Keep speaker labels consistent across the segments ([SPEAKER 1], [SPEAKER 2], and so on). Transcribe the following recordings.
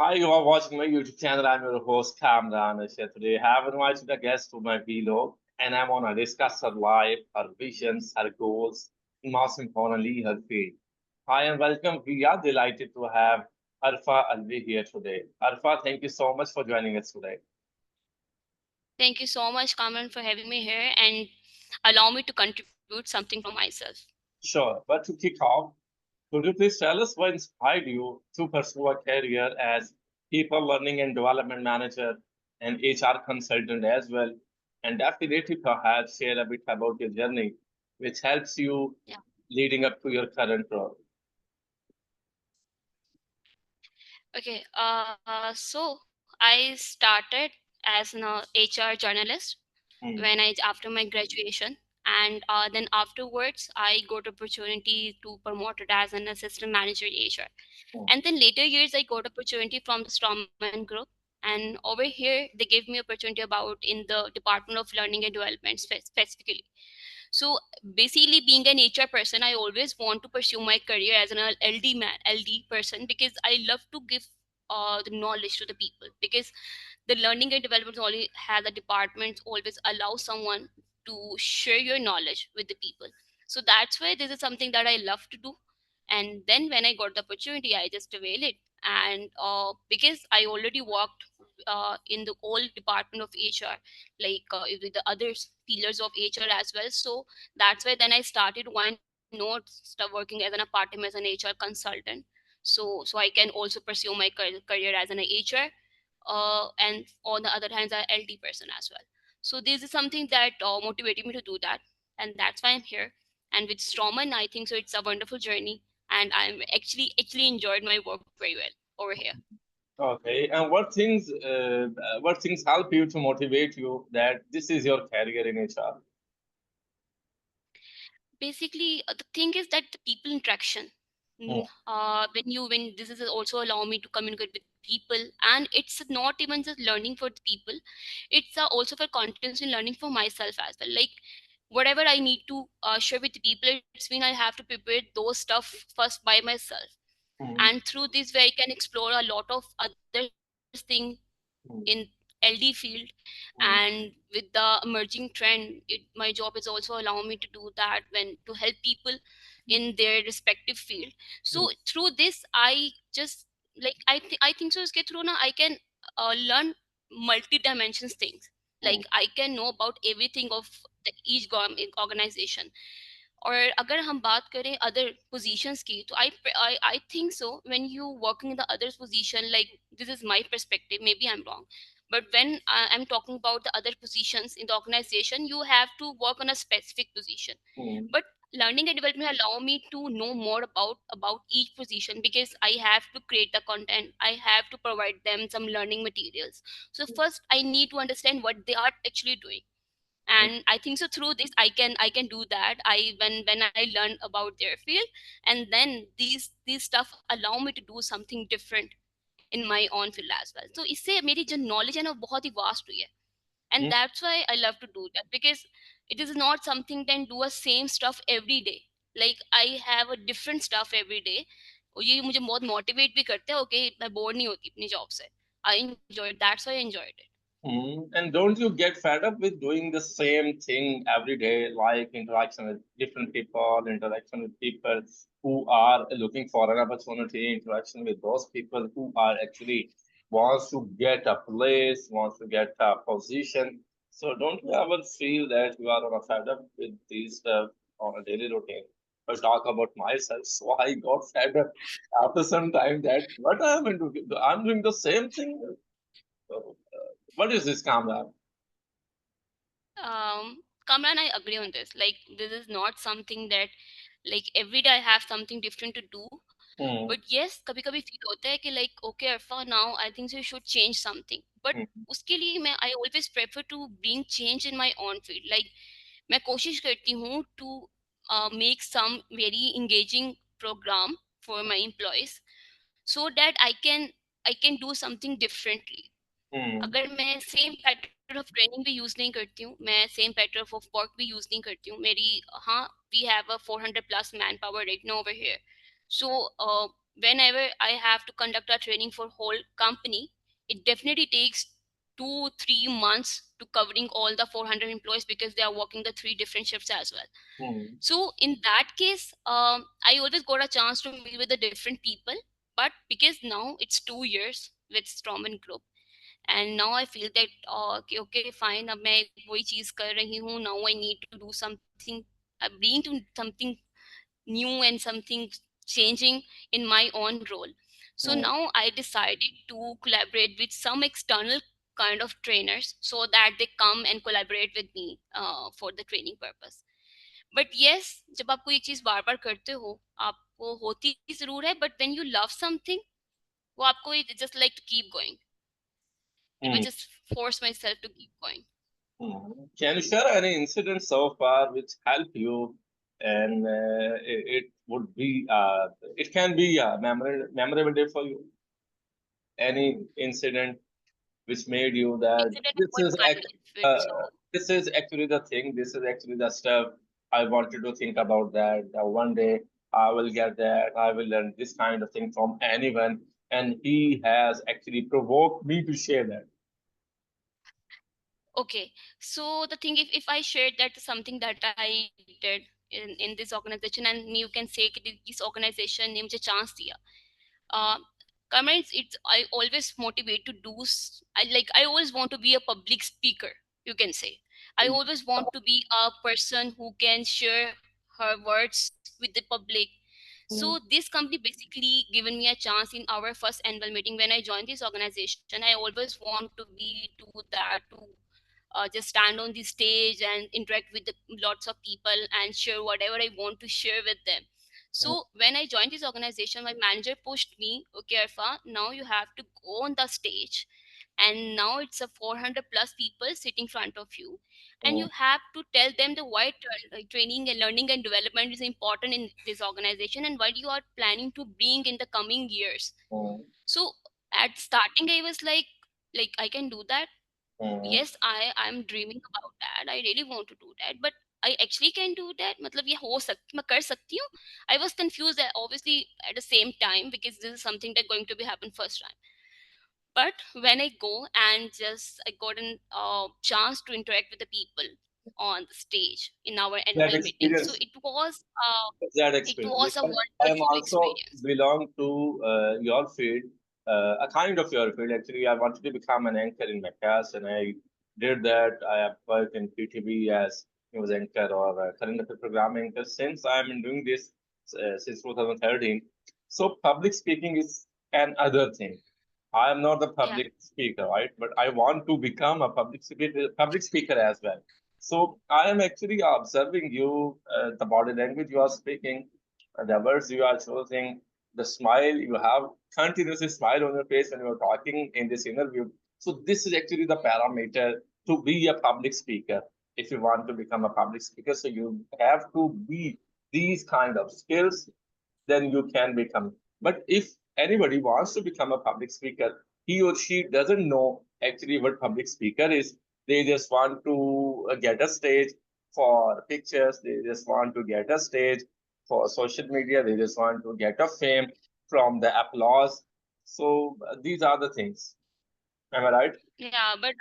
[SPEAKER 1] Hi, you are watching my YouTube channel. I'm your host, Kamran. Today, I have invited a guest to my vlog, and I'm going to discuss her life, her visions, her goals, and most importantly, her field. Hi, and welcome. We are delighted to have Arfa Alvi here today. Arfa, thank you so much for joining us today.
[SPEAKER 2] Thank you so much, Kamran, for having me here and allow me to contribute something from myself.
[SPEAKER 1] Sure, but to kick off, could you please tell us what inspired you to pursue a career as people learning and development manager and HR consultant as well? And definitely perhaps share a bit about your journey, which helps you
[SPEAKER 2] Yeah.
[SPEAKER 1] leading up to your current role.
[SPEAKER 2] Okay. So I started as an HR journalist
[SPEAKER 1] Mm,
[SPEAKER 2] when I after my graduation, and then afterwards I got opportunity to promote it as an assistant manager in HR.
[SPEAKER 1] mm,
[SPEAKER 2] And then later years I got opportunity from the Strawman Group, and over here they gave me opportunity about in the Department of Learning and Development specifically. So basically, being an HR person, I always want to pursue my career as an LD man, LD person, because I love to give the knowledge to the people. Because the learning and development only has a department always allow someone to share your knowledge with the people. So that's why this is something that I love to do. And then when I got the opportunity, I just avail it. And because I already worked in the whole department of HR, like with the other pillars of HR as well. So that's why then I started, why not start working as an part-time as an HR consultant. So I can also pursue my career as an HR, and on the other hand, a LT person as well. So this is something that motivated me to do that, and that's why I'm here. And with Strawman, I think so. It's a wonderful journey, and I'm actually enjoyed my work very well over here.
[SPEAKER 1] okay, and what things help you to motivate you that this is your career in HR?
[SPEAKER 2] Basically, the thing is that the people interaction,
[SPEAKER 1] Mm,
[SPEAKER 2] when this is also allow me to communicate with people, and it's not even just learning for the people, it's also for continuously learning for myself as well. Like whatever I need to share with the people, it's mean I have to prepare those stuff first by myself,
[SPEAKER 1] mm,
[SPEAKER 2] and through this way I can explore a lot of other things in
[SPEAKER 1] mm,
[SPEAKER 2] LD field. And
[SPEAKER 1] mm,
[SPEAKER 2] with the emerging trend, my job is also allowing me to do that when to help people in their respective field. So
[SPEAKER 1] mm,
[SPEAKER 2] through this I just like I think so iske through na I can learn multi-dimensions things.
[SPEAKER 1] mm,
[SPEAKER 2] Like I can know about everything of each organization. और अगर हम बात करें other positions की, तो I think so when you working in the other position, like this is my perspective, maybe I am wrong, but when I'm talking about the other positions in the organization, you have to work on a specific position.
[SPEAKER 1] mm,
[SPEAKER 2] But learning and development allow me to know more about each position, because I have to create the content, I have to provide them some learning materials. So first I need to understand what they are actually doing,
[SPEAKER 1] mm,
[SPEAKER 2] and I think so through this I can do that. I when I learn about their field, and then these stuff allow me to do something different in my own field as well. So इससे मेरी जो knowledge है ना वो बहुत ही vast हुई है. And
[SPEAKER 1] mm,
[SPEAKER 2] that's why I love to do that, because it is not something that do a same stuff every day. Like I have a different stuff every day, और ये मुझे बहुत motivate भी करते हैं. Okay, मैं bored नहीं होती अपनी job से. I enjoyed, that's why I enjoyed it.
[SPEAKER 1] And don't you get fed up with doing the same thing every day, like interaction with different people, interaction with people who are looking for an opportunity, interaction with those people who are actually wants to get a place, wants to get a position. So don't you ever feel that you are on a fed up with these stuff on a daily routine? I talk about myself, so I got fed up after some time that what I'm doing, I'm doing the same thing. So, what is this, Kamran?
[SPEAKER 2] Kamran, I agree on this. Like, this is not something that, like, every day I have something different to do.
[SPEAKER 1] Hmm,
[SPEAKER 2] But yes, कभी कभी feel होता है कि like, okay, Arfa, now I think so you should change something. But
[SPEAKER 1] hmm,
[SPEAKER 2] उसके लिए मैं I always prefer to bring change in my own field. Like, मैं कोशिश करती हूँ to make some very engaging program for my employees, so that I can do something differently.
[SPEAKER 1] hmm,
[SPEAKER 2] अगर मैं same pattern of training भी use नहीं करती हूँ, मैं सेम पैटर्न ऑफ वर्क भी यूज नहीं करती हूँ मेरी. हाँ, we have a 400 plus manpower right now over here. So whenever I have to conduct a training for whole company, it definitely takes 2-3 months to covering all the 400 employees because they are working the three different shifts as well.
[SPEAKER 1] Hmm.
[SPEAKER 2] So in that case, I always got a chance to meet with the different people. But because now it's 2 years with Strawman Group, and now I feel that okay, okay, fine, अब मैं वही चीज कर रही हूँ. Now I need to do something, bring to something new and something changing in my own role. So
[SPEAKER 1] Hmm.
[SPEAKER 2] now I decided to collaborate with some external kind of trainers so that they come and collaborate with me for the training purpose. But yes, जब आप कोई चीज बार बार करते हो, आपको होती जरूर है, but when you love something, वो आपको just like to keep going. It will
[SPEAKER 1] Hmm.
[SPEAKER 2] just force myself to keep going.
[SPEAKER 1] Hmm. Can you share any incident so far which helped you, and it would be it can be a memorable day for you? Any incident which made you that
[SPEAKER 2] Incident of
[SPEAKER 1] this
[SPEAKER 2] what
[SPEAKER 1] is
[SPEAKER 2] kind?
[SPEAKER 1] uh,
[SPEAKER 2] So
[SPEAKER 1] this is actually the thing. This is actually the stuff I wanted to think about that. One day I will get that. I will learn this kind of thing from anyone, and he has actually provoked me to share that.
[SPEAKER 2] okay, so the thing, if I shared that something that I did in this organization, and you can say कि this organization ने मुझे chance दिया. uh, Comments, it's I always motivate to do I always want to be a public speaker, you can say. I always want to be a person who can share her words with the public. So
[SPEAKER 1] Mm,
[SPEAKER 2] this company basically given me a chance in our first annual meeting. When I joined this organization, I always want to be do that, to just stand on the stage and interact with the lots of people and share whatever I want to share with them.
[SPEAKER 1] mm,
[SPEAKER 2] So when I joined this organization, my manager pushed me, okay, Arfa, now you have to go on the stage. And now it's a 400 plus people sitting in front of you. And
[SPEAKER 1] mm,
[SPEAKER 2] you have to tell them the why training and learning and development is important in this organization and what you are planning to bring in the coming years.
[SPEAKER 1] mm,
[SPEAKER 2] So at starting, I was like I can do that.
[SPEAKER 1] mm.
[SPEAKER 2] Yes, I'm dreaming about that. I really want to do that, but I actually can do that. मतलब ये हो सकती, मैं कर सकती हूँ. I was confused obviously at the same time because this is something that going to be happen first time. But when I go and just I got an chance to interact with the people on the stage in our
[SPEAKER 1] That
[SPEAKER 2] annual meeting, so
[SPEAKER 1] experience, that
[SPEAKER 2] it
[SPEAKER 1] experience,
[SPEAKER 2] was a
[SPEAKER 1] because I am
[SPEAKER 2] wonderful
[SPEAKER 1] also
[SPEAKER 2] experience.
[SPEAKER 1] belong to your field, a kind of your field. Actually, I wanted to become an anchor in my class, and I did that. I have worked in PTV as news anchor or current affair program anchor since I am doing this since 2013. So public speaking is another thing. I am not a
[SPEAKER 2] Yeah,
[SPEAKER 1] public speaker, right? But I want to become a public speaker as well. So I am actually observing you, the body language you are speaking, the words you are choosing, the smile you have, continuously smile on your face when you are talking in this interview. So this is actually the parameter to be a public speaker. If you want to become a public speaker, so you have to be these kind of skills, then you can become. But if anybody wants to become a public speaker, he or she doesn't know actually what public speaker is. They just want to get a stage for pictures. They just want to get a stage for social media. They just want to get a fame from the applause. So these are the things. Am I right?
[SPEAKER 2] yeah, but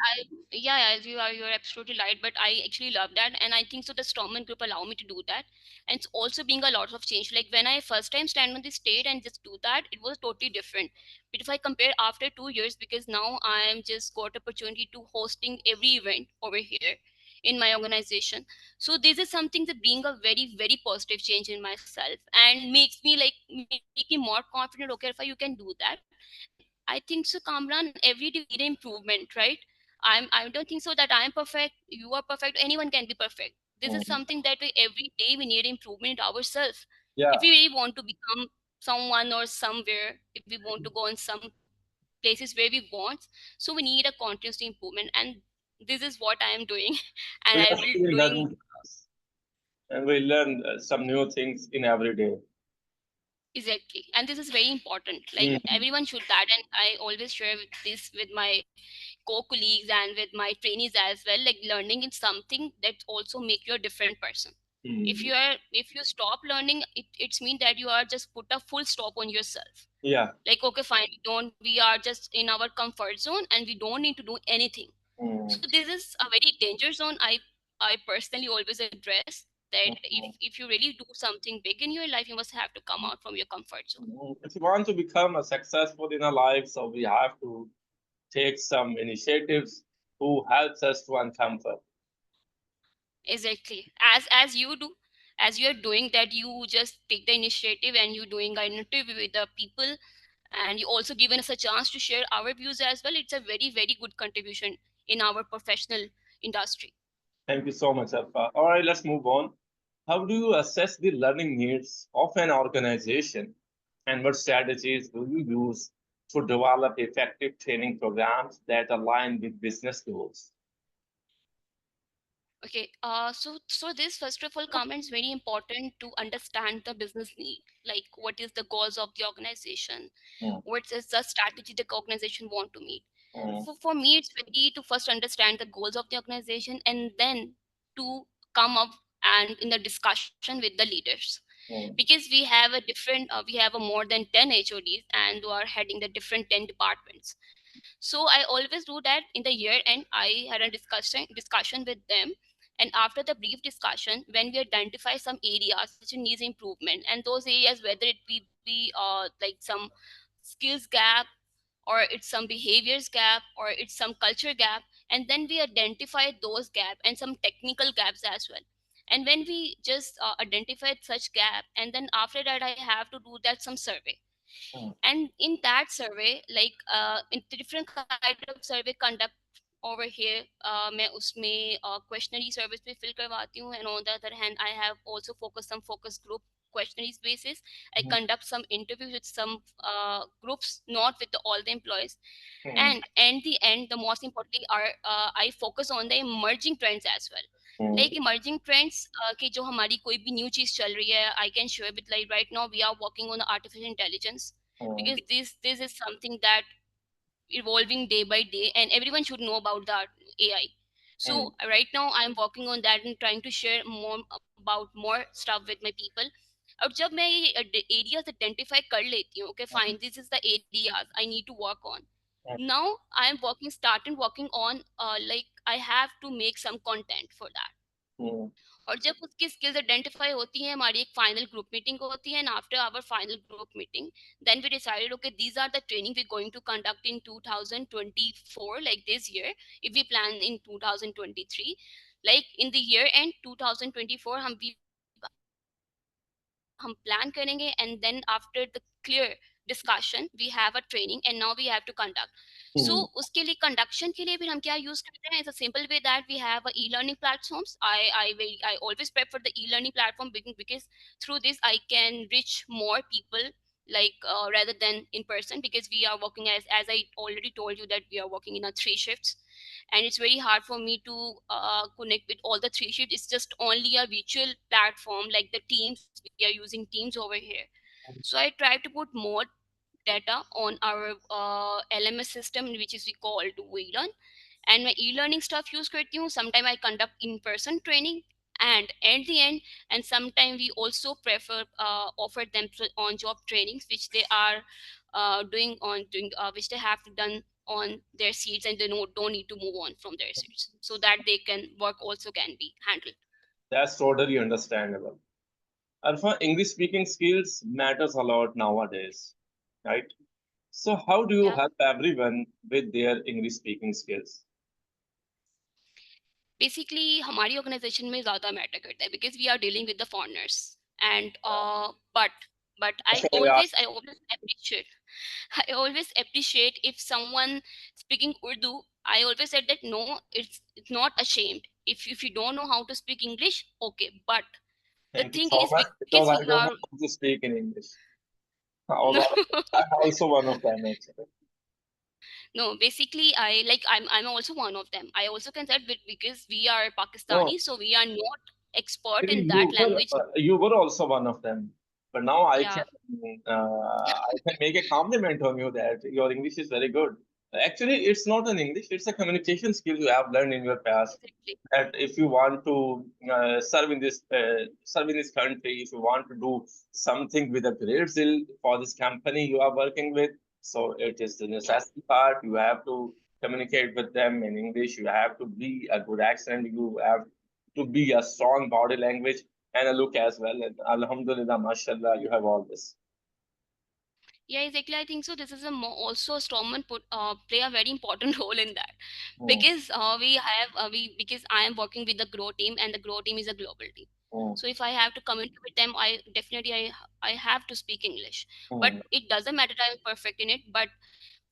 [SPEAKER 2] yeah, as you're absolutely right. But I actually love that, and I think so. The Strawman Group allow me to do that, and it's also being a lot of change. Like when I first time stand on the stage and just do that, it was totally different. But if I compare after 2 years, because now I am just got opportunity to hosting every event over here in my organization. So this is something that being a very positive change in myself and makes me like make me more confident. Okay, if you can do that. And I think so, Kamran, every day we need improvement, right? I don't think so that I am perfect, you are perfect, anyone can be perfect. This is
[SPEAKER 1] Mhm.
[SPEAKER 2] something that we every day we need improvement in ourselves. If
[SPEAKER 1] Yeah.
[SPEAKER 2] we really want to become someone or somewhere, if we want to go in some places where we want, so we need a continuous improvement, and this is what I am doing. And
[SPEAKER 1] We
[SPEAKER 2] I
[SPEAKER 1] are
[SPEAKER 2] will
[SPEAKER 1] still
[SPEAKER 2] doing.
[SPEAKER 1] learning, and we learn some new things in every day.
[SPEAKER 2] Exactly, and this is very important, like
[SPEAKER 1] Mm.
[SPEAKER 2] everyone should that, and I always share with this with my co-colleagues and with my trainees as well. Like learning is something that also make you a different person. If
[SPEAKER 1] Hmm.
[SPEAKER 2] you are, if you stop learning, it's mean that you are just put a full stop on yourself.
[SPEAKER 1] Yeah.
[SPEAKER 2] Like, okay, fine, we are just in our comfort zone and we don't need to do anything.
[SPEAKER 1] Hmm.
[SPEAKER 2] So this is a very danger zone. I personally always address that if you really do something big in your life, you must have to come out from your comfort zone.
[SPEAKER 1] If you want to become a successful in our life, so we have to take some initiatives who helps us to uncomfort.
[SPEAKER 2] Exactly. As you do, as you are doing that, you just take the initiative and you doing an interview with the people, and you also given us a chance to share our views as well. It's a very, very good contribution in our professional industry.
[SPEAKER 1] Thank you so much, Alpha. All right, let's move on. How do you assess the learning needs of an organization, and what strategies do you use to develop effective training programs that align with business goals?
[SPEAKER 2] Okay, so this first of all comment is very important to understand the business need, like what is the goals of the organization,
[SPEAKER 1] Mm,
[SPEAKER 2] what is the strategy the organization want to meet.
[SPEAKER 1] mm,
[SPEAKER 2] For me, it's very to first understand the goals of the organization and then to come up and in the discussion with the leaders,
[SPEAKER 1] mm,
[SPEAKER 2] because we have a different we have a more than 10 HODs and who are heading the different 10 departments. So I always do that in the year end. I had a discussion with them, and after the brief discussion, when we identify some areas which needs improvement, and those areas, whether it be like some skills gap, or it's some behaviors gap, or it's some culture gap, and then we identify those gap and some technical gaps as well. And when we just identified such gap, and then after that I have to do that some survey.
[SPEAKER 1] mm,
[SPEAKER 2] And in that survey, like in the different kind of survey conduct over here, मैं उसमें questionnaire service भी fill करवाती हूँ, and on the other hand I have also focused some focus group questionnaires basis. I
[SPEAKER 1] mm,
[SPEAKER 2] conduct some interviews with some groups, not with all the employees.
[SPEAKER 1] mm,
[SPEAKER 2] And in the end, the most importantly are I focus on the emerging trends as well.
[SPEAKER 1] mm,
[SPEAKER 2] Like emerging trends कि जो हमारी कोई भी new चीज चल रही है, I can share with, like right now we are working on the artificial intelligence,
[SPEAKER 1] mm,
[SPEAKER 2] because this is something that evolving day by day and everyone should know about that AI. So
[SPEAKER 1] mm,
[SPEAKER 2] right now I'm working on that and trying to share more about more stuff with my people. और जब मैं ये areas identify कर लेती हूँ, okay fine, this is the areas I need to work on. Now I am working on like I have to make some content for that.
[SPEAKER 1] mm,
[SPEAKER 2] और जब उसकी स्किल्स आइडेंटिफाई होती हैं, हमारी एक फाइनल ग्रुप मीटिंग होती है, and after our final group meeting then we decided okay these are the training we going to conduct in 2024, like this year. If we plan in 2023, like in the year end 2024, हम plan करेंगे, and then after the clear discussion we have a training and now we have to conduct. So उसके लिए
[SPEAKER 1] mm,
[SPEAKER 2] conduction के लिए फिर हम क्या use करते हैं, it's a simple way that we have e learning platforms. I always prefer the e-learning platform, because through this I can reach more people, like rather than in person, because we are working as I already told you that we are working in a three shifts, and it's very hard for me to connect with all the three shifts. It's just only a virtual platform like the Teams. We are using Teams over here. So I try to put more data on our LMS system, which is we called WeLearn, and my e-learning stuff use करती हूँ. Sometimes I conduct in-person training, and at the end, and sometimes we also prefer offer them on-job trainings, which they are doing which they have to done on their seats, and they don't need to move on from their seats, so that they can work also can be handled.
[SPEAKER 1] that's totally understandable. Alpha, English speaking skills matters a lot nowadays, right? So how do you
[SPEAKER 2] Yeah.
[SPEAKER 1] help everyone with their English speaking skills?
[SPEAKER 2] Basically हमारी organization में ज़्यादा matter करता है, because we are dealing with the foreigners. And but I
[SPEAKER 1] So, yeah,
[SPEAKER 2] always appreciate I always appreciate if someone speaking Urdu. I always said that no, it's not ashamed if you don't know how to speak English, okay, but the
[SPEAKER 1] thank you
[SPEAKER 2] thing
[SPEAKER 1] so
[SPEAKER 2] is
[SPEAKER 1] much
[SPEAKER 2] because
[SPEAKER 1] because
[SPEAKER 2] we
[SPEAKER 1] I don't
[SPEAKER 2] are
[SPEAKER 1] know how to speak in English.
[SPEAKER 2] no,
[SPEAKER 1] I'm also one of them actually.
[SPEAKER 2] no, basically I'm also one of them. I also can say that because we are
[SPEAKER 1] No,
[SPEAKER 2] Pakistani, so we are not expert
[SPEAKER 1] maybe
[SPEAKER 2] in that language.
[SPEAKER 1] you were also one of them, but now
[SPEAKER 2] Yeah.
[SPEAKER 1] I can make a compliment on you that your English is very good. Actually, it's not an English, it's a communication skill you have learned in your past.
[SPEAKER 2] Exactly.
[SPEAKER 1] That if you want to serve in this country, if you want to do something with a great zeal for this company you are working with, so it is the
[SPEAKER 2] Yeah.
[SPEAKER 1] necessity part. You have to communicate with them in English. You have to be a good accent. You have to be a strong body language and a look as well. And Alhamdulillah, mashallah, you have all this.
[SPEAKER 2] Yeah, exactly. I think so. This is a also a Strawman play a very important role in that,
[SPEAKER 1] Mm,
[SPEAKER 2] because we have we because I am working with the Grow team, and the Grow team is a global team.
[SPEAKER 1] mm,
[SPEAKER 2] So if I have to communicate with them, I definitely I have to speak English. But
[SPEAKER 1] mm.
[SPEAKER 2] it doesn't matter that I'm perfect in it. But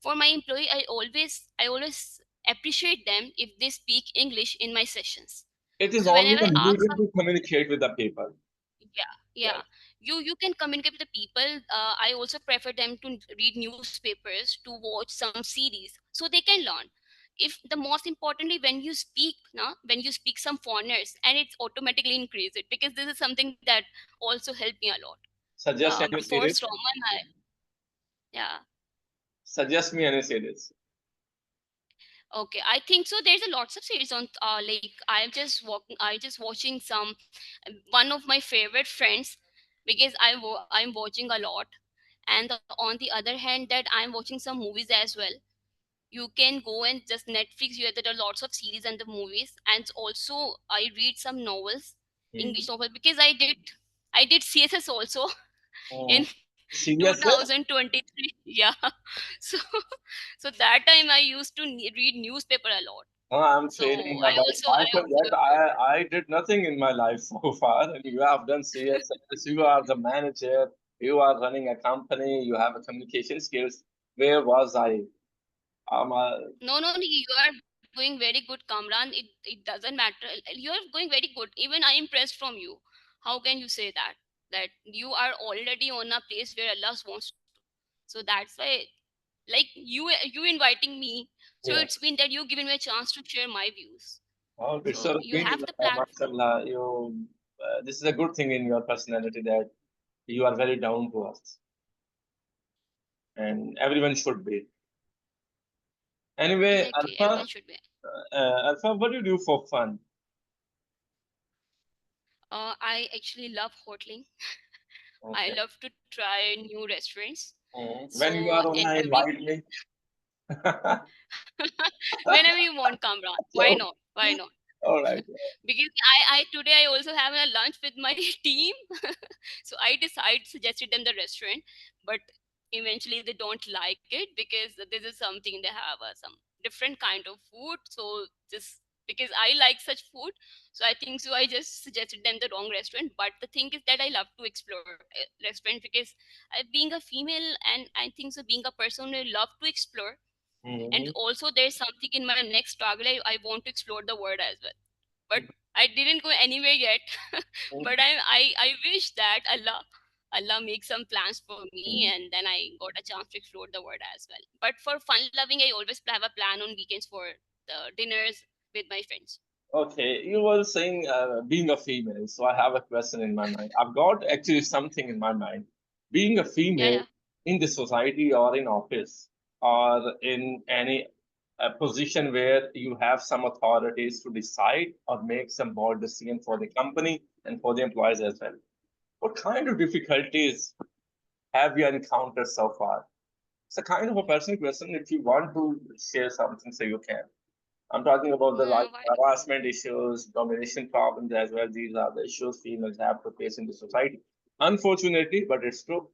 [SPEAKER 2] for my employee, I always appreciate them if they speak English in my sessions.
[SPEAKER 1] It is
[SPEAKER 2] So
[SPEAKER 1] always
[SPEAKER 2] whenever I ask
[SPEAKER 1] needed to communicate with the people.
[SPEAKER 2] yeah, yeah,
[SPEAKER 1] Yes.
[SPEAKER 2] you can communicate with the people. I also prefer them to read newspapers, to watch some series, so they can learn. If the most importantly, when you speak now, when you speak some foreigners, and it's automatically increase it, because this is something that also helped me a lot.
[SPEAKER 1] Suggest any
[SPEAKER 2] Before
[SPEAKER 1] series.
[SPEAKER 2] Strawman, yeah.
[SPEAKER 1] Suggest me any series.
[SPEAKER 2] Okay, I think so. There's a lots of series on like I just watching some one of my favorite friends, because I'm watching a lot. And on the other hand, that I'm watching some movies as well. You can go and just Netflix, you there are lots of series and the movies. And also I read some novels,
[SPEAKER 1] Mm.
[SPEAKER 2] English novel, because I did CSS also in
[SPEAKER 1] Mm. Seriously?
[SPEAKER 2] 2023. Yeah. So so that time I used to read newspaper a lot.
[SPEAKER 1] I'm
[SPEAKER 2] So
[SPEAKER 1] feeling
[SPEAKER 2] I
[SPEAKER 1] about
[SPEAKER 2] also
[SPEAKER 1] my
[SPEAKER 2] I also
[SPEAKER 1] project. I did nothing in my life so far. And you have done CSS, you are the manager, you are running a company, you have a communication skills. Where was I? Uh,
[SPEAKER 2] no, you are doing very good, Kamran. It doesn't matter. You are going very good. Even I impressed from you. How can you say that you are already on a place where Allah wants to? So that's why, like you inviting me. So it's been
[SPEAKER 1] yes.
[SPEAKER 2] that you giving me a chance to share my views.
[SPEAKER 1] Oh, it's
[SPEAKER 2] So
[SPEAKER 1] sort of
[SPEAKER 2] you
[SPEAKER 1] been,
[SPEAKER 2] have the platform.
[SPEAKER 1] mashallah, this is a good thing in your personality that you are very down to earth, and everyone should be. Anyway,
[SPEAKER 2] Exactly. Everyone should be.
[SPEAKER 1] Alpha, what do you do for fun?
[SPEAKER 2] I actually love hoteling. I
[SPEAKER 1] Okay.
[SPEAKER 2] love to try new restaurants.
[SPEAKER 1] When you
[SPEAKER 2] So
[SPEAKER 1] are
[SPEAKER 2] and
[SPEAKER 1] online,
[SPEAKER 2] every
[SPEAKER 1] invite me.
[SPEAKER 2] whenever you want, Kamran. Why
[SPEAKER 1] So,
[SPEAKER 2] not? Why not?
[SPEAKER 1] all right.
[SPEAKER 2] Because I today I also have a lunch with my team. So I suggested them the restaurant, but eventually they don't like it, because this is something they have some different kind of food. So just because I like such food, so I think so I just suggested them the wrong restaurant. But the thing is that I love to explore restaurant, because being a female, and I think so being a person who love to explore. And
[SPEAKER 1] Mhm.
[SPEAKER 2] also there's something in my next struggle. I want to explore the world as well, but I didn't go anywhere yet. But I wish that Allah make some plans for me, and then I got a chance to explore the world as well. But for fun loving, I always have a plan on weekends for the dinners with my friends.
[SPEAKER 1] Okay, you were saying being a female, so I have a question in my mind. I've got actually something in my mind. Being a
[SPEAKER 2] Yeah,
[SPEAKER 1] female
[SPEAKER 2] yeah.
[SPEAKER 1] in the society or in office or in any position where you have some authorities to decide or make some bold decision for the company and for the employees as well. What kind of difficulties have you encountered so far? It's a kind of a personal question. If you want to share something, so you can. I'm talking about the like
[SPEAKER 2] Why not?
[SPEAKER 1] harassment issues, domination problems as well. These are the issues females have to face in the society. Unfortunately, but it's true.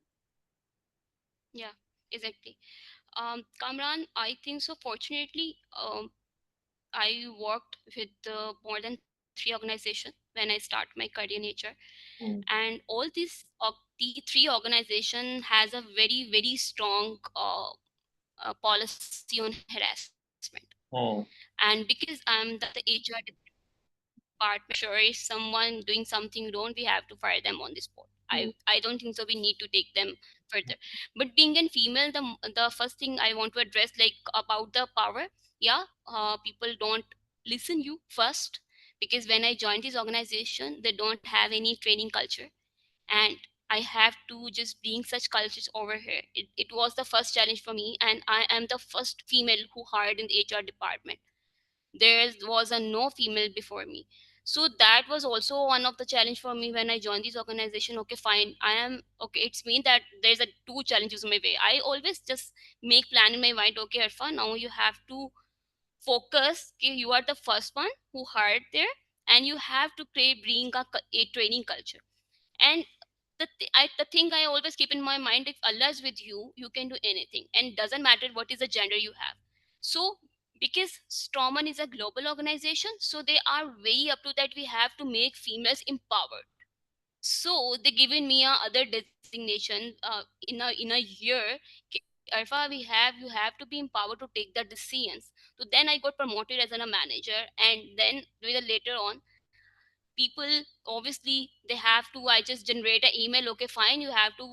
[SPEAKER 2] Yeah, exactly. Kamran, I think so. Fortunately, I worked with more than 3 organizations when I start my career in HR,
[SPEAKER 1] Mm,
[SPEAKER 2] and all the 3 organization has a very strong policy on harassment. And
[SPEAKER 1] mm,
[SPEAKER 2] because I'm the HR department, sure if someone doing something wrong, we have to fire them on the spot. I don't think
[SPEAKER 1] mm.
[SPEAKER 2] so we need to take them further. But being a female, the first thing I want to address, like about the power. Yeah, people don't listen you first, because when I joined this organization, they don't have any training culture. And I have to just bring such cultures over here. It was the first challenge for me, and I am the first female who hired in the HR department. There was a no female before me. So that was also one of the challenge for me when I joined this organization. Okay, fine, I am okay. It's mean that there's a two challenges in my way. I always just make plan in my mind. Okay, Arfa, now you have to focus. Okay, you are the first one who hired there, and you have to bring a training culture. And the thing I always keep in my mind, if Allah is with you, you can do anything, and doesn't matter what is the gender you have. So because Strawman is a global organization, so they are very up to that we have to make females empowered. So they given me a other designation in a year. "Okay, Arfa, you have to be empowered to take the decisions." So then I got promoted as a manager, and then later on, people obviously they have to, I just generate an email. Okay, fine, you have to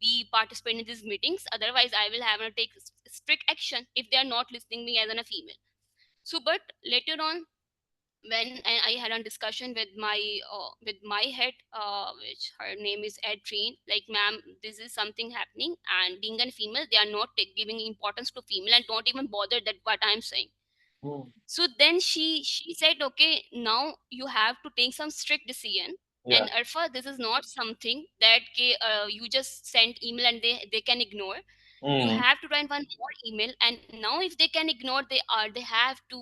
[SPEAKER 2] be participating in these meetings, otherwise I will have to take strict action if they are not listening me as a female. So but later on, when I had a discussion with my head, which her name is Adrienne, like, ma'am, this is something happening, and being a female, they are not giving importance to female and don't even bother that what I'm saying.
[SPEAKER 1] Mm.
[SPEAKER 2] So then she said, okay, now you have to take some strict decision.
[SPEAKER 1] Yeah.
[SPEAKER 2] And Arfa, this is not something that you just send email and they can ignore. You
[SPEAKER 1] Mm.
[SPEAKER 2] have to write one more email, and now if they can ignore, they have to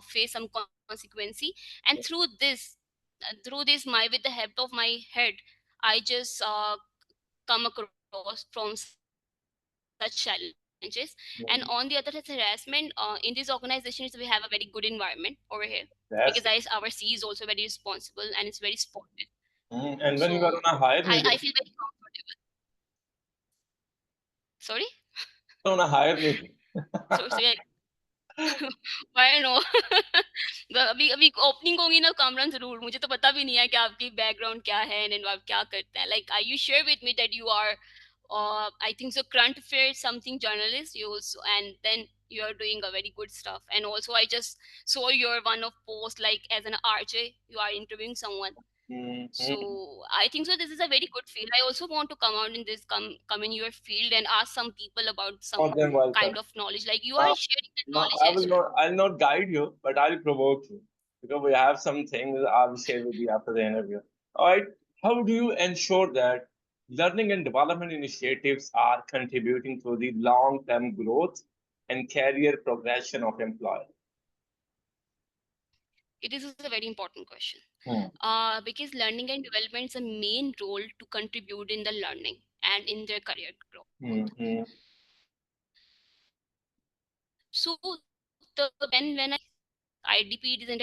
[SPEAKER 2] face some consequence. And through this, my with the help of my head, I just come across from such challenges. And on the other hand, harassment
[SPEAKER 1] Mm.
[SPEAKER 2] in these organizations, we have a very good environment over here, because our C is
[SPEAKER 1] That's
[SPEAKER 2] also very responsible and it's very supportive.
[SPEAKER 1] and when
[SPEAKER 2] So
[SPEAKER 1] you are gonna hire
[SPEAKER 2] I
[SPEAKER 1] me,
[SPEAKER 2] feel very comfortable. Sorry.
[SPEAKER 1] gonna hire me.
[SPEAKER 2] So yeah, why no? अभी अभी opening होगी ना कामरान, जरूर। मुझे तो पता भी नहीं है कि आपकी बैकग्राउंड क्या है एंड आप क्या करते हैं। Like, I you share with me that you are I think so current affairs something journalist you also, and then you are doing a very good stuff. And also I just saw your one of post, like, as an RJ you are interviewing someone. So
[SPEAKER 1] Mm-hmm.
[SPEAKER 2] I think so this is a very good field. I also want to come out in this, come in your field and ask some people about some
[SPEAKER 1] More than welcome.
[SPEAKER 2] kind of knowledge, like you
[SPEAKER 1] Now,
[SPEAKER 2] are sharing that
[SPEAKER 1] now
[SPEAKER 2] knowledge
[SPEAKER 1] I
[SPEAKER 2] as
[SPEAKER 1] will
[SPEAKER 2] well.
[SPEAKER 1] not. I'll not guide you, but I'll provoke you because we have some things I'll share with you after the interview. All right. How do you ensure that learning and development initiatives are contributing to the long-term growth and career progression of employees?
[SPEAKER 2] It is a very important question.
[SPEAKER 1] Hmm.
[SPEAKER 2] Because learning and development is a main role to contribute in the learning and in their career growth.
[SPEAKER 1] Hmm. Hmm.
[SPEAKER 2] So when I IDP, it is an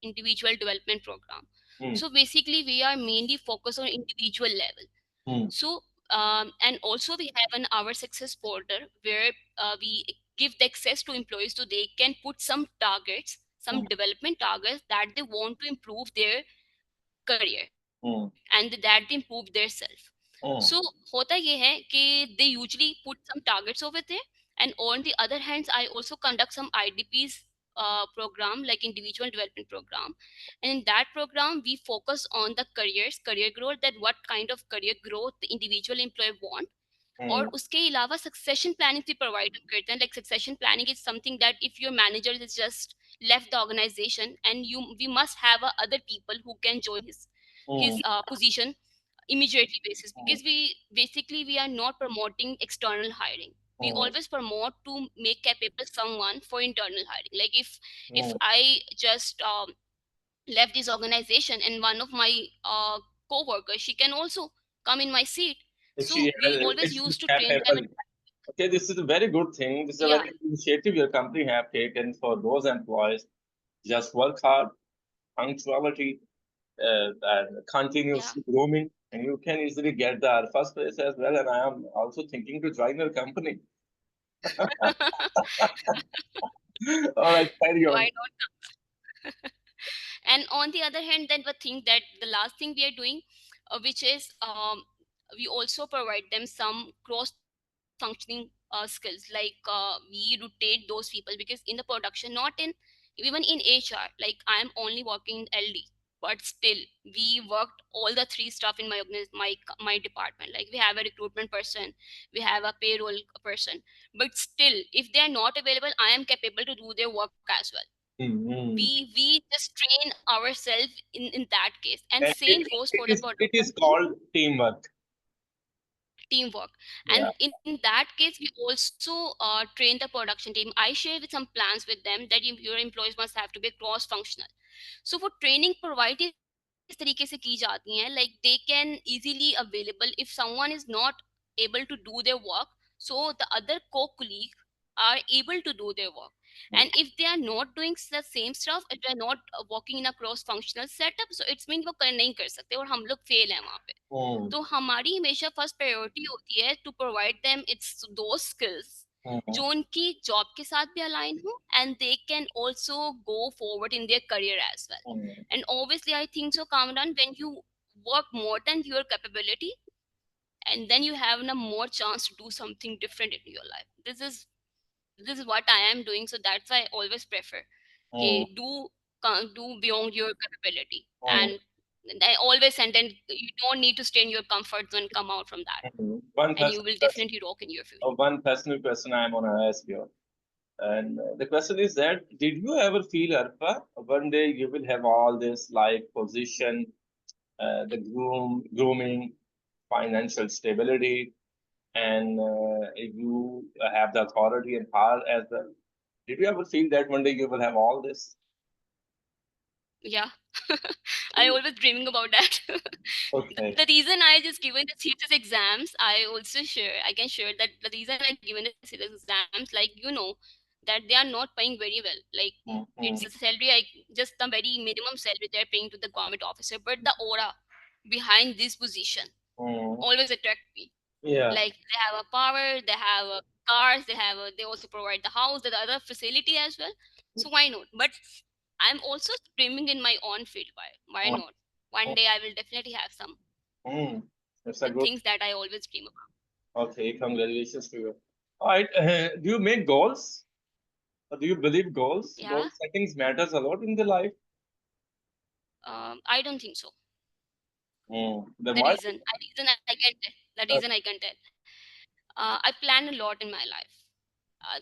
[SPEAKER 2] individual development program.
[SPEAKER 1] Hmm.
[SPEAKER 2] So basically, we are mainly focused on individual level.
[SPEAKER 1] Hmm.
[SPEAKER 2] So and also we have an our success portal where we give the access to employees so they can put some targets, some
[SPEAKER 1] Hmm.
[SPEAKER 2] development targets that they want to improve their career
[SPEAKER 1] Hmm.
[SPEAKER 2] and that they improve their self.
[SPEAKER 1] Hmm.
[SPEAKER 2] So होता ये है कि they usually put some targets over there, and on the other hand I also conduct some IDPs program, like individual development program. And in that program we focus on the career growth, that what kind of career growth the individual employee want. और
[SPEAKER 1] Hmm.
[SPEAKER 2] उसके अलावा succession planning भी provide करते हैं. Like succession planning is something that if your manager is just left the organization, and you we must have other people who can join his
[SPEAKER 1] Hmm.
[SPEAKER 2] position immediately basis,
[SPEAKER 1] Hmm.
[SPEAKER 2] because we are not promoting external hiring. We
[SPEAKER 1] Hmm.
[SPEAKER 2] always promote to make capable someone for internal hiring. Like if
[SPEAKER 1] Hmm.
[SPEAKER 2] I just left this organization and one of my co-workers, she can also come in my seat.
[SPEAKER 1] If
[SPEAKER 2] So
[SPEAKER 1] she,
[SPEAKER 2] we always
[SPEAKER 1] if she's
[SPEAKER 2] used to train them.
[SPEAKER 1] capable. Okay, this is a very good thing. This is a
[SPEAKER 2] Yeah.
[SPEAKER 1] very good initiative your company have taken for those employees. Just work hard, punctuality, and
[SPEAKER 2] Yeah.
[SPEAKER 1] continuous grooming, and you can easily get the first place as well. And I am also thinking to join your company. All right, carry
[SPEAKER 2] Why
[SPEAKER 1] on.
[SPEAKER 2] not? And on the other hand, then the thing that the last thing we are doing, which is we also provide them some cross functioning skills. Like we rotate those people, because in the production, not in even in HR, like I am only working in LD. but still we worked all the three stuff in my department. Like we have a recruitment person, we have a payroll person, but still if they are not available, I am capable to do their work as well.
[SPEAKER 1] Mm-hmm.
[SPEAKER 2] We just train ourselves in that case, and
[SPEAKER 1] And
[SPEAKER 2] same goes for the
[SPEAKER 1] it
[SPEAKER 2] production
[SPEAKER 1] is
[SPEAKER 2] team.
[SPEAKER 1] called teamwork.
[SPEAKER 2] Teamwork.
[SPEAKER 1] Yeah.
[SPEAKER 2] And in that case we also train the production team. I share with some plans with them that your employees must have to be cross functional. So वो training provide इस तरीके से की जाती हैं, like they can easily available if someone is not able to do their work, so the other co-colleague are able to do their work. And if they are not doing the same stuff, if they are not working in a cross functional setup, so it's mean वो कर नहीं कर सकते और हम लोग fail हैं वहाँ पे.
[SPEAKER 1] Mm-hmm.
[SPEAKER 2] तो हमारी हमेशा फर्स्ट प्रायोरिटी होती है टू प्रोवाइड देम इट्स दो स्किल्स जो उनकी जॉब के साथ भी अलाइन हो, and they can also go forward in their career as well.
[SPEAKER 1] Mm-hmm.
[SPEAKER 2] And obviously I think so, Kamran, when you work more than your capability, and then you have a more chance to do something different in your life. This is what I am doing, so that's why I always prefer, okay, do beyond your capability. And I always send, and you don't need to stay in your comfort zone, come out from that,
[SPEAKER 1] Mm-hmm. One
[SPEAKER 2] and you
[SPEAKER 1] personal
[SPEAKER 2] will
[SPEAKER 1] question.
[SPEAKER 2] definitely rock in your future.
[SPEAKER 1] One personal question I am gonna ask you. And the question is that did you ever feel, Arpa, one day you will have all this like position, the grooming, financial stability, and you have the authority and power as well. Did you ever feel that one day you will have all this?
[SPEAKER 2] Yeah. I always dreaming about that.
[SPEAKER 1] Okay.
[SPEAKER 2] The reason I just given the CSS exams, I can share that the reason I given the CSS exams, like that they are not paying very well. Like it's a
[SPEAKER 1] Mm-hmm.
[SPEAKER 2] salary, just the very minimum salary they're paying to the government officer, but the aura behind this position
[SPEAKER 1] Mm-hmm.
[SPEAKER 2] always attract me.
[SPEAKER 1] Yeah.
[SPEAKER 2] Like they have a power, they have cars, they also provide the house, the other facility as well. So why not? But I'm also dreaming in my own field. Why not? One day I will definitely have some
[SPEAKER 1] Mm-hmm. It's a
[SPEAKER 2] the
[SPEAKER 1] good.
[SPEAKER 2] things that I always dream about.
[SPEAKER 1] Okay, congratulations to you. All right. Do you make goals? Or do you believe goals?
[SPEAKER 2] Yeah.
[SPEAKER 1] Goal settings matters a lot in the life.
[SPEAKER 2] I don't think so.
[SPEAKER 1] Then
[SPEAKER 2] The
[SPEAKER 1] why?
[SPEAKER 2] reason I can tell. I plan a lot in my life.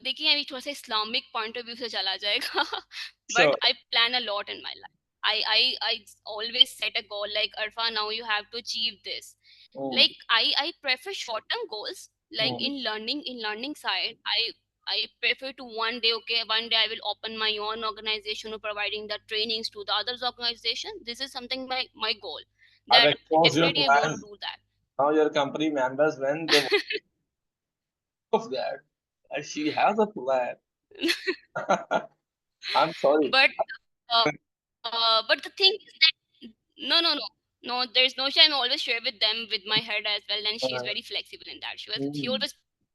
[SPEAKER 2] देखिए अभी थोड़ा सा Islamic point of view से चला जाएगा.
[SPEAKER 1] Sure.
[SPEAKER 2] But I plan a lot in my life. I always set a goal like, Arfa, now you have to achieve this.
[SPEAKER 1] Mm,
[SPEAKER 2] Like I prefer short term goals. Like
[SPEAKER 1] mm.
[SPEAKER 2] in learning side, I prefer to one day, okay, one day I will open my own organization or providing the trainings to the others organization. This is something my goal,
[SPEAKER 1] I've
[SPEAKER 2] that
[SPEAKER 1] exposed your
[SPEAKER 2] definitely I want
[SPEAKER 1] plans.
[SPEAKER 2] to do that.
[SPEAKER 1] Now your company members, when they want of that, she has a plan. I'm sorry.
[SPEAKER 2] But but the thing is that no, there's no shame. I always share with them with my head as well, and she's
[SPEAKER 1] Uh,
[SPEAKER 2] very flexible in that. She
[SPEAKER 1] mm,
[SPEAKER 2] always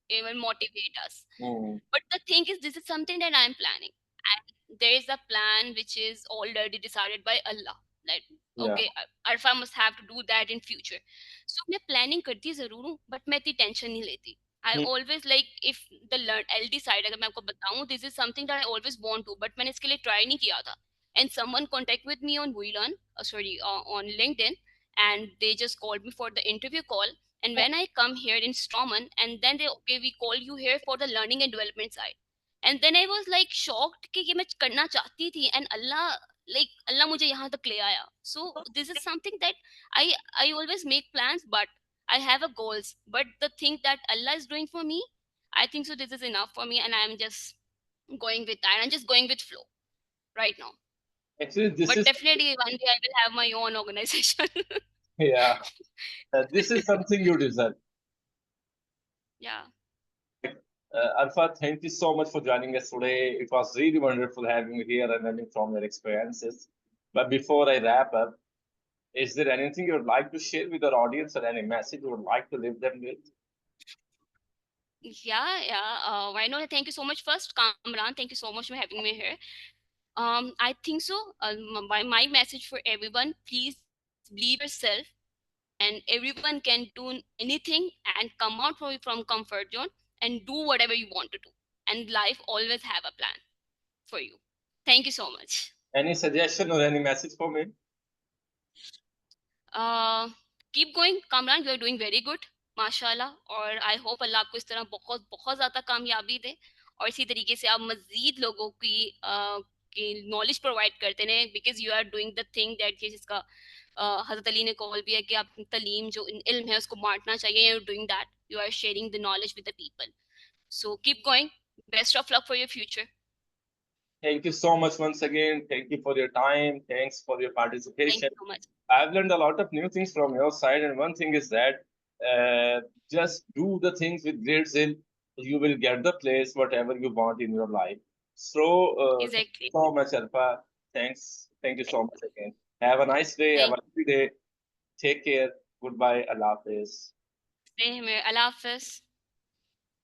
[SPEAKER 2] even motivate us.
[SPEAKER 1] mm,
[SPEAKER 2] But the thing is, this is something that I'm planning, and there is a plan which is already decided by Allah. Like
[SPEAKER 1] yeah.
[SPEAKER 2] okay, Arfa must have to do that in future. So मैं planning करती जरूर हूँ, but मैं इतनी tension नहीं लेती. I
[SPEAKER 1] Mm.
[SPEAKER 2] always like, if the LD side अगर मैं आपको बताऊँ, this is something that I always want to, but मैंने इसके लिए try नहीं किया था. And someone contact with me on on LinkedIn, and they just called me for the interview call. And when I come here in Strawman, and then they, okay, we call you here for the learning and development side. And then I was like shocked कि ये मैं करना चाहती थी, and अल्लाह मुझे यहाँ तक ले आया. So this is something that I always make plans, but I have a goals. But the thing that Allah is doing for me, I think so this is enough for me, and I'm just going with that. I'm just going with flow right now.
[SPEAKER 1] Actually, this
[SPEAKER 2] But
[SPEAKER 1] is
[SPEAKER 2] definitely one day I will have my own organization.
[SPEAKER 1] yeah. This is something you deserve.
[SPEAKER 2] Yeah.
[SPEAKER 1] Alpha, thank you so much for joining us today. It was really wonderful having you here and learning from your experiences. But before I wrap up, is there anything you would like to share with our audience or any message you would like to leave them with?
[SPEAKER 2] Yeah. Why not? Thank you so much first, Kamran. Thank you so much for having me here. I think so. My message for everyone: please believe yourself, and everyone can do anything and come out from comfort zone and do whatever you want to do. And life always have a plan for you. Thank you so much.
[SPEAKER 1] Any suggestion or any message for me?
[SPEAKER 2] Keep going Kamran, you are doing very good माशाल्लाह। और I hope अल्लाह आपको इस तरह बहुत बहुत ज़्यादा कामयाबी दे, और इसी तरीके से आप मज़ीद लोगों की नॉलेज प्रोवाइड करते रहें, because you are doing the thing that जिसका हज़रत अली ने कॉल भी है कि आप तलीम जो इल्म है उसको बांटना चाहिए। You are doing that, you are sharing the knowledge with the people. So keep going, best of luck for your future.
[SPEAKER 1] Thank you so much once again. Thank you for your time. Thanks for your
[SPEAKER 2] thank
[SPEAKER 1] participation.
[SPEAKER 2] You so much.
[SPEAKER 1] I've learned a lot of new things from your side, and one thing is that just do the things with great zeal. You will get the place whatever you want in your life. So, thank you
[SPEAKER 2] exactly.
[SPEAKER 1] so much, Arpa. Thanks. Thank you so much again. Have a nice day. Have a
[SPEAKER 2] thank
[SPEAKER 1] happy day. Take care. Goodbye. Allah Hafiz.
[SPEAKER 2] You, अल्लाह हाफिज़।